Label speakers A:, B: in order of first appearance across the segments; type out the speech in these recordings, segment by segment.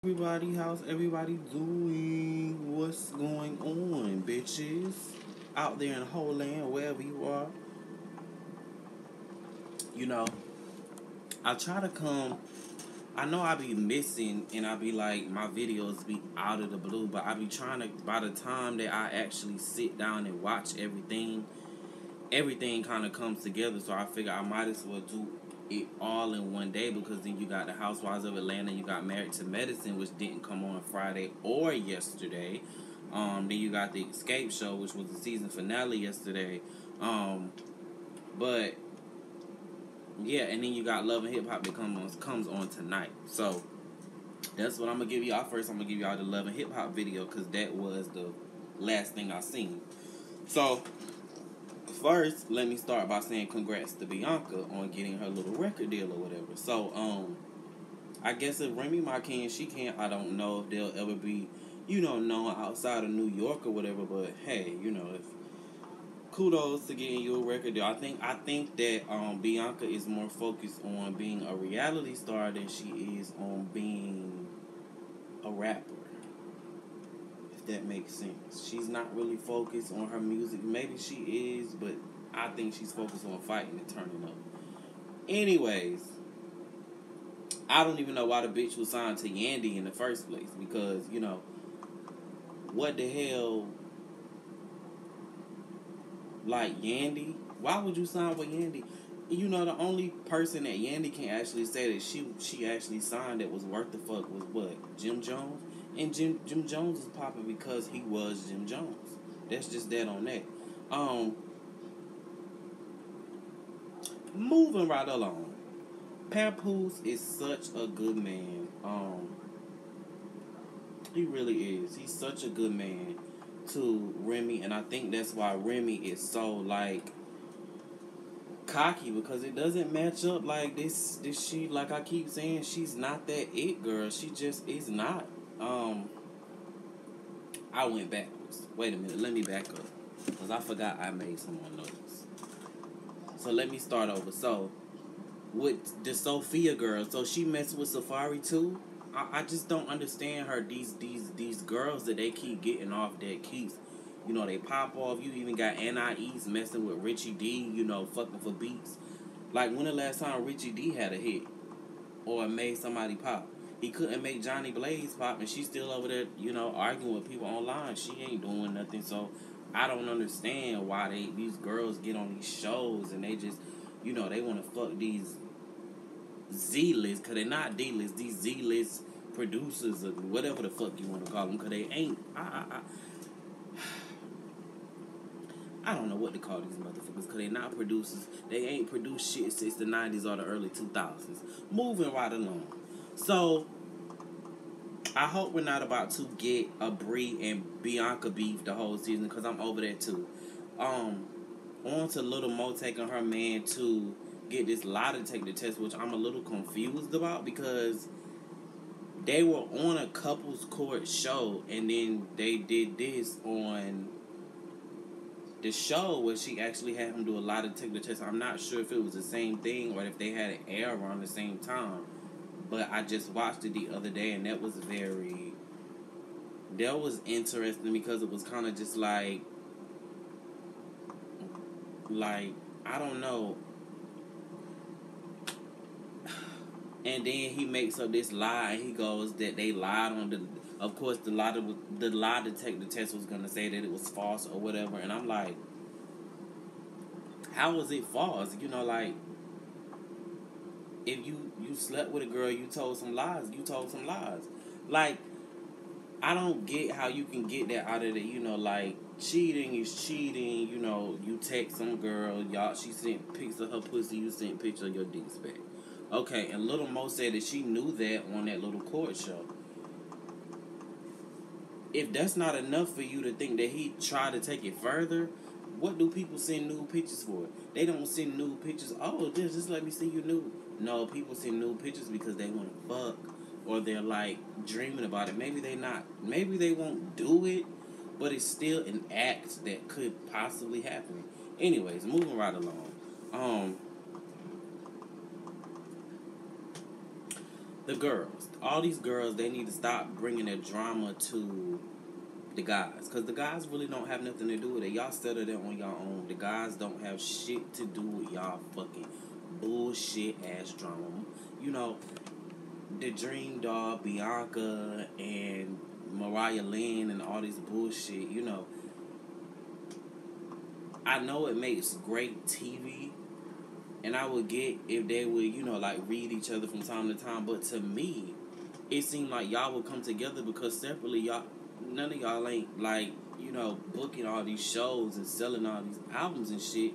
A: Everybody, how's everybody doing? What's going on, bitches? Out there in the whole land, wherever you are. You know, I try to come. I know I be missing, and I be like, my videos be out of the blue, but I be trying to, by the time that I actually sit down and watch everything kind of comes together. So I figure I might as well do it all in one day, because then you got the Housewives of Atlanta, you got Married to Medicine, which didn't come on Friday or yesterday. Then you got the Escape Show, which was the season finale yesterday. But yeah, and then you got Love and Hip Hop that comes on tonight. So that's what I'm gonna give y'all first. I'm gonna give y'all the Love and Hip Hop video, because that was the last thing I seen. So first, let me start by saying congrats to Bianca on getting her little record deal or whatever. So, I guess if Remy Ma can, she can. I don't know if they'll ever be, known outside of New York or whatever. But hey, if kudos to getting you a record deal. I think that Bianca is more focused on being a reality star than she is on being a rapper. If that makes sense. She's not really focused on her music. Maybe she is, but I think she's focused on fighting and turning up. Anyways, I don't even know why the bitch was signed to Yandy in the first place, because, what the hell, like Yandy? Why would you sign with Yandy? The only person that Yandy can actually say that she actually signed that was worth the fuck was what? Jim Jones? And Jim Jones is popping because he was Jim Jones. That's just that on that. Moving right along. Papoose is such a good man. He really is. He's such a good man to Remy, and I think that's why Remy is so like cocky, because it doesn't match up. Like this she, like I keep saying, she's not that it girl. She just is not. I went backwards. Wait a minute, let me back up, because I forgot I made someone notice. So let me start over. So with the Sophia girl, so she messed with Safari too. I just don't understand her. These girls that they keep getting off, that keeps, they pop off. You even got Anais messing with Richie D, fucking for beats. Like, when the last time Richie D had a hit or made somebody pop? He couldn't make Johnny Blaze pop, and she's still over there, arguing with people online. She ain't doing nothing. So I don't understand why these girls get on these shows and they just, they want to fuck these Z-list, because they're not D-list, these Z-list producers or whatever the fuck you want to call them, because they ain't, I don't know what to call these motherfuckers, because they're not producers. They ain't produced shit since the 90s or the early 2000s. Moving right along. So, I hope we're not about to get a Brie and Bianca beef the whole season, because I'm over that too. On to Little Mo taking her man to get this lie detector test, which I'm a little confused about, because they were on a couples court show, and then they did this on the show where she actually had him do a lie detector test. I'm not sure if it was the same thing or if they had it air around the same time, but I just watched it the other day, and that was interesting, because it was kind of just like I don't know. And then he makes up this lie, and he goes that they lied on the. Of course, the lie detector test was gonna say that it was false or whatever, and I'm like, how is it false? Like, if you slept with a girl, you told some lies. You told some lies. Like, I don't get how you can get that out of the. Like, cheating is cheating. You text some girl, she sent pics of her pussy, you sent pictures of your dick spec. Okay, and Little Mo said that she knew that on that little court show. If that's not enough for you to think that he tried to take it further, what do people send nude pictures for? They don't send nude pictures. Oh, just let me see you nude. No, people send nude pictures because they want to fuck, or they're like dreaming about it. Maybe they won't do it, but it's still an act that could possibly happen. Anyways, moving right along. the girls, all these girls, they need to stop bringing their drama to the guys, because the guys really don't have nothing to do with it. Y'all settle that on your own. The guys don't have shit to do with y'all fucking bullshit ass drama. You know, the Dream Doll, Bianca, and Mariah Lynn, and all this bullshit. You know, I know it makes great TV, and I would get if they would, you know, like read each other from time to time. But to me, it seemed like y'all would come together because separately, y'all, none of y'all ain't like, you know, booking all these shows and selling all these albums and shit.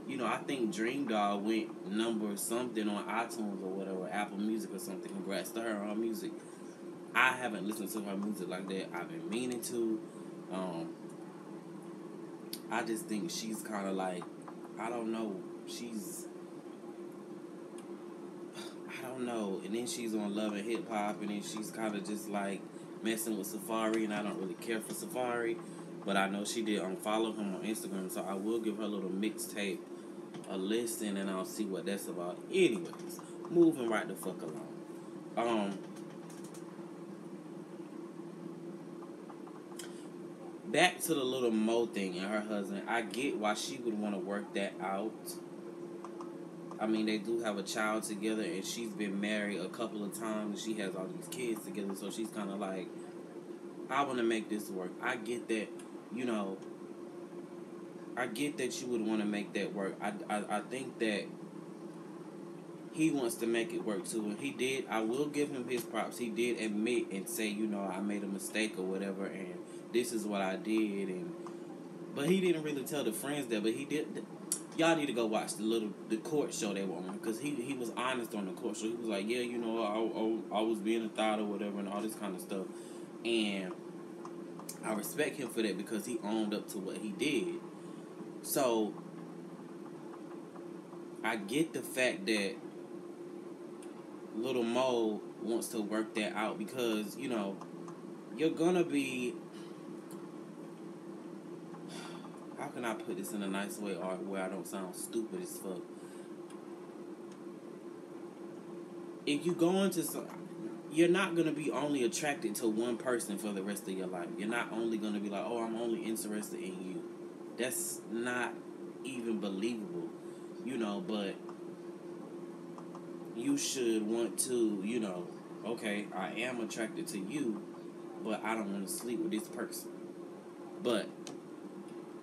A: You know, I think Dream Doll went number something on iTunes or whatever, Apple Music or something. Congrats to her on her music. I haven't listened to her music like that. I've been meaning to. I just think she's kind of like, I don't know. I don't know. And then she's on Love and Hip Hop, and then she's kind of just like messing with Safari, and I don't really care for Safari. But I know she did unfollow him on Instagram, so I will give her a little mixtape a listen, and I'll see what that's about. Anyways, moving right the fuck along. Back to the little Mo thing and her husband. I get why she would want to work that out. I mean, they do have a child together, and she's been married a couple of times, and she has all these kids together, so she's kind of like, I want to make this work. I get that, you know, I get that you would want to make that work. I think that he wants to make it work too, and he did. I will give him his props. He did admit and say, you know, I made a mistake or whatever, and this is what I did, but he didn't really tell the friends that, but he did. Y'all need to go watch the court show they were on, because he was honest on the court show. He was like, yeah, you know, I was being a thought or whatever and all this kind of stuff, and I respect him for that because he owned up to what he did. So I get the fact that Little Mo wants to work that out because, you know, you're gonna be, how can I put this in a nice way or where I don't sound stupid as fuck? If you go into some, you're not going to be only attracted to one person for the rest of your life. You're not only going to be like, oh, I'm only interested in you. That's not even believable, you know, but you should want to, you know, okay, I am attracted to you, but I don't want to sleep with this person. But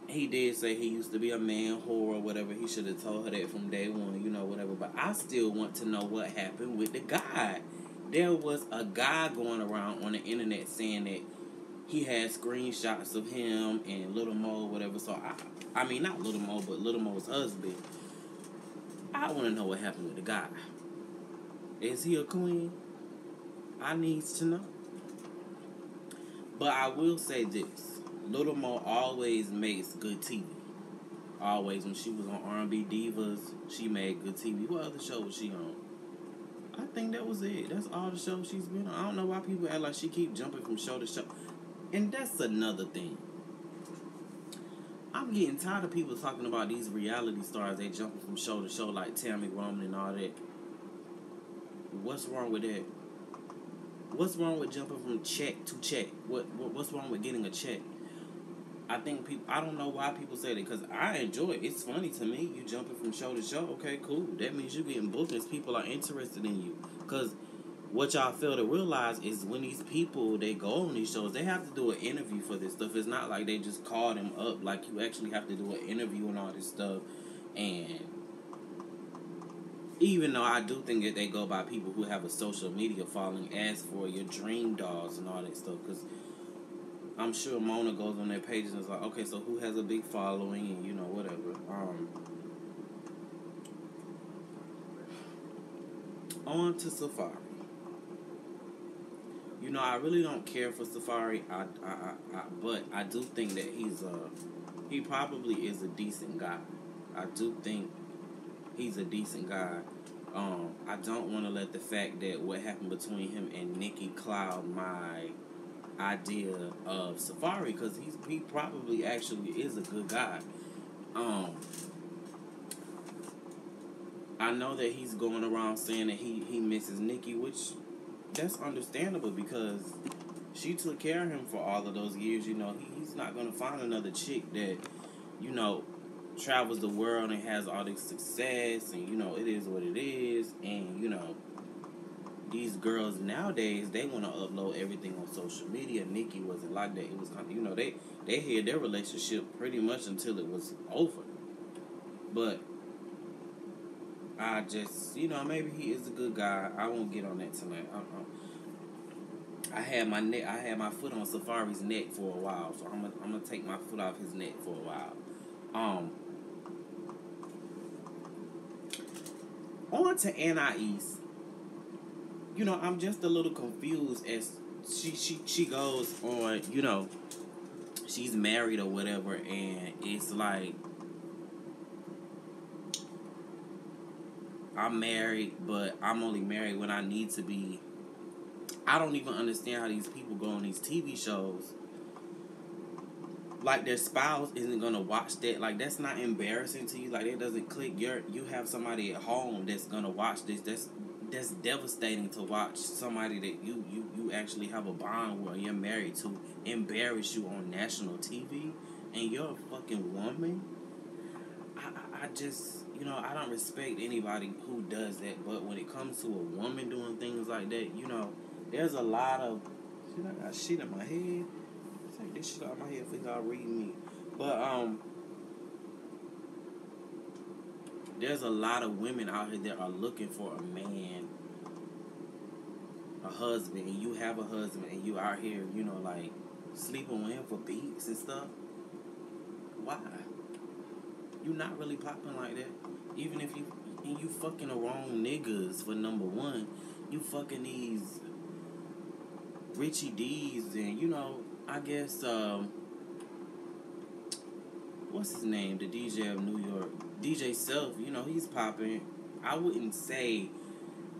A: he did say he used to be a man whore or whatever. He should have told her that from day one, you know, whatever. But I still want to know what happened with the guy. There was a guy going around on the internet saying that he had screenshots of him and Little Mo, whatever. So, I mean, not Little Mo, but Little Mo's husband. I want to know what happened with the guy. Is he a queen? I need to know. But I will say this. Little Mo always makes good TV. Always. When she was on R&B Divas, she made good TV. What other show was she on? I think that was it. That's all the shows she's been on. I don't know why people act like she keep jumping from show to show. And that's another thing. I'm getting tired of people talking about these reality stars. They jumping from show to show like Tammy Roman and all that. What's wrong with that? What's wrong with jumping from check to check? What's wrong with getting a check? I think people, I don't know why people say that, because I enjoy it. It's funny to me. You jumping from show to show. Okay, cool. That means you're getting bookings. People are interested in you. Because what y'all fail to realize is when these people, they go on these shows, they have to do an interview for this stuff. It's not like they just call them up. Like, you actually have to do an interview and all this stuff. And even though I do think that they go by people who have a social media following, as for your Dream Dolls and all that stuff, because I'm sure Mona goes on their pages and is like, okay, so who has a big following and, you know, whatever. On to Safari. You know, I really don't care for Safari, but I do think that he probably is a decent guy. I do think he's a decent guy. I don't want to let the fact that what happened between him and Nicki cloud my idea of Safari, because he probably actually is a good guy. I know that he's going around saying that he misses Nicki, which that's understandable because she took care of him for all of those years. You know, he's not gonna find another chick that, you know, travels the world and has all this success, and you know, it is what it is. And you know, these girls nowadays, they want to upload everything on social media. Nikki wasn't like that. It was kind of, you know, they had their relationship pretty much until it was over. But I just, you know, maybe he is a good guy. I won't get on that tonight. I had my foot on Safari's neck for a while, so I'm gonna take my foot off his neck for a while. On to Anais. You know, I'm just a little confused as she goes on. You know, she's married or whatever, and it's like, I'm married, but I'm only married when I need to be. I don't even understand how these people go on these TV shows. Like, their spouse isn't gonna watch that. Like, that's not embarrassing to you. Like, it doesn't click. You have somebody at home that's gonna watch this. That's devastating to watch somebody that you actually have a bond with, you're married to, embarrass you on national TV, and you're a fucking woman. I just, you know, I don't respect anybody who does that. But when it comes to a woman doing things like that, you know, there's a lot of shit. I got shit in my head. Take this shit out of my head for y'all reading me. But there's a lot of women out here that are looking for a man, a husband, and you have a husband, and you out here, you know, like, sleeping with him for beats and stuff. Why? You not really popping like that. Even if you fucking the wrong niggas for number one. You fucking these Richie D's, and you know, I guess what's his name? The DJ of New York, DJ Self. You know, he's popping. I wouldn't say,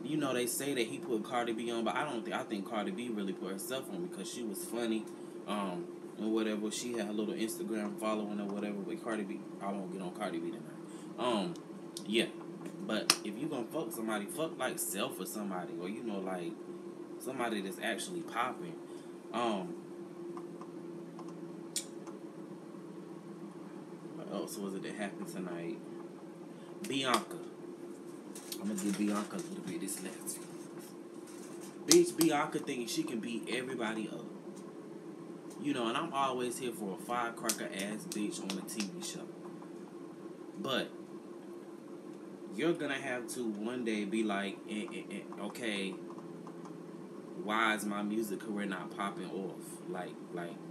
A: you know, they say that he put Cardi B on, but I don't think. I think Cardi B really put herself on because she was funny, and whatever. She had a little Instagram following or whatever. But Cardi B, I won't get on Cardi B tonight. Yeah. But if you gonna fuck somebody, fuck like Self or somebody, or you know, like somebody that's actually popping. What else was it that happened tonight? Bianca. I'm gonna give Bianca a little bit of this last. Bitch, Bianca thinks she can beat everybody up. You know, and I'm always here for a firecracker ass bitch on a TV show. But you're gonna have to one day be like, okay, why is my music career not popping off? Like,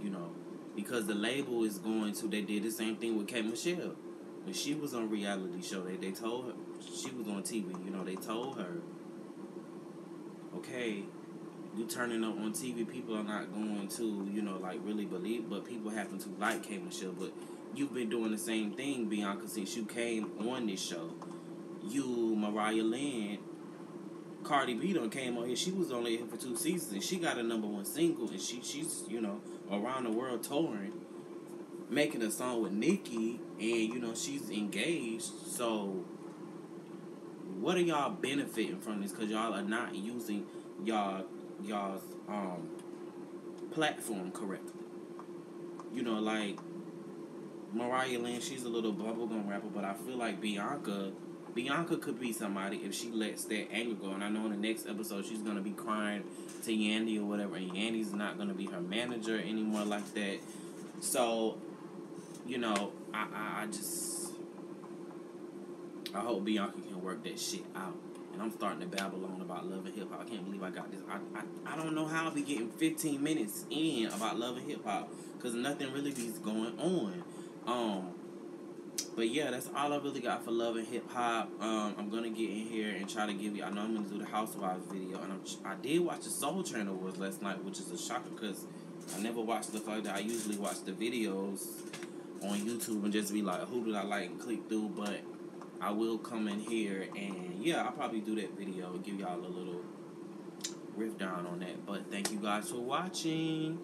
A: you know, because the label is going to. They did the same thing with K. Michelle when she was on reality show. They told her, she was on TV. You know, they told her, okay, you turning up on TV, people are not going to, you know, like really believe, but people happen to like K. Michelle. But you've been doing the same thing, Bianca, since you came on this show. You, Mariah Lynn, Cardi B done came on here. She was only here for 2 seasons, and she got a #1 single, and she's, you know, around the world touring, making a song with Nicki, and, you know, she's engaged. So what are y'all benefiting from this? Because y'all are not using y'all's platform correctly. You know, like Mariah Lynn, she's a little bubblegum rapper, but I feel like Bianca could be somebody if she lets that anger go. And I know in the next episode she's gonna be crying to Yandy or whatever, and Yandy's not gonna be her manager anymore like that. So, you know, I hope Bianca can work that shit out. And I'm starting to babble on about Love and Hip Hop. I can't believe I got this. I don't know how I'll be getting 15 minutes in about Love and Hip Hop, because nothing really be going on. But yeah, that's all I really got for Love and Hip Hop. I'm gonna get in here and try to give you. I know I'm gonna do the Housewives video, and I did watch the Soul Train Awards last night, which is a shocker because I never watch stuff like that. I usually watch the videos on YouTube and just be like, who did I like, and click through. But I will come in here and yeah, I'll probably do that video and give y'all a little riff down on that. But thank you guys for watching.